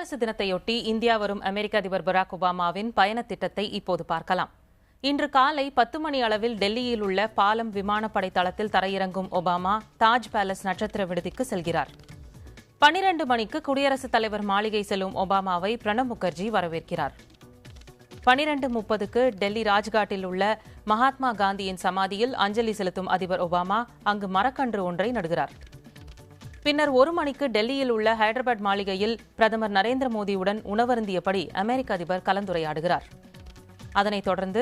குடியரசு தினத்தையொட்டி இந்தியா வரும் அமெரிக்க அதிபர் பராக் ஒபாமாவின் பயணத் திட்டத்தை இப்போது பார்க்கலாம். இன்று காலை 10 மணி அளவில் டெல்லியில் உள்ள பாலம் விமானப்படை தளத்தில் தரையிறங்கும் ஒபாமா தாஜ் பேலஸ் நட்சத்திர விடுதிக்கு செல்கிறார். 12 மணிக்கு குடியரசுத் தலைவர் மாளிகை செல்லும் ஒபாமாவை பிரணப் முகர்ஜி வரவேற்கிறார். 12:30க்கு டெல்லி ராஜ்காட்டில் உள்ள மகாத்மா காந்தியின் சமாதியில் அஞ்சலி செலுத்தும் அதிபர் ஒபாமா அங்கு மரக்கன்று ஒன்றை நடுகிறார். பின்னர் 1 மணிக்கு டெல்லியில் உள்ள ஹைதராபாத் மாளிகையில் பிரதமர் நரேந்திர மோடியுடன் உணவருந்தியபடி அமெரிக்க அதிபர் கலந்துரையாடுகிறார். அதனைத் தொடர்ந்து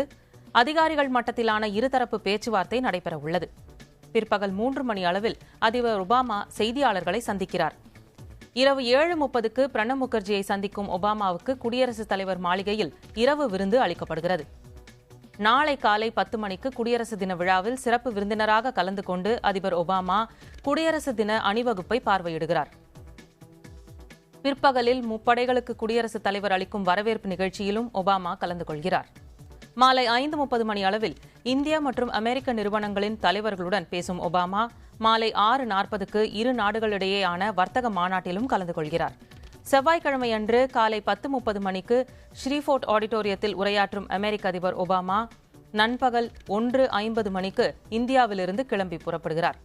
அதிகாரிகள் மட்டத்திலான இருதரப்பு பேச்சுவார்த்தை நடைபெறவுள்ளது. பிற்பகல் 3 மணி அளவில் அதிபர் ஒபாமா செய்தியாளர்களை சந்திக்கிறார். இரவு 7:30க்கு பிரணப் முகர்ஜியை சந்திக்கும் ஒபாமாவுக்கு குடியரசுத் தலைவர் மாளிகையில் இரவு விருந்து அளிக்கப்படுகிறது. நாளை காலை 10 மணிக்கு குடியரசு தின விழாவில் சிறப்பு விருந்தினராக கலந்து கொண்டு அதிபர் ஒபாமா குடியரசு தின அணிவகுப்பை பார்வையிடுகிறார். பிற்பகலில் முப்படைகளுக்கு குடியரசுத் தலைவர் அளிக்கும் வரவேற்பு நிகழ்ச்சியிலும் ஒபாமா கலந்து கொள்கிறார். மாலை 5:30 மணி அளவில் இந்தியா மற்றும் அமெரிக்க நிறுவனங்களின் தலைவர்களுடன் பேசும் ஒபாமா மாலை 6:40க்கு இரு நாடுகளிடையேயான வர்த்தக மாநாட்டிலும் கலந்து கொள்கிறார். செவ்வாய்க்கிழமை அன்று காலை 10:30 மணிக்கு ஸ்ரீஃபோர்ட் ஆடிட்டோரியத்தில் உரையாற்றும் அமெரிக்க அதிபர் ஒபாமா நண்பகல் 1:50 மணிக்கு இந்தியாவிலிருந்து கிளம்பி புறப்படுகிறார்.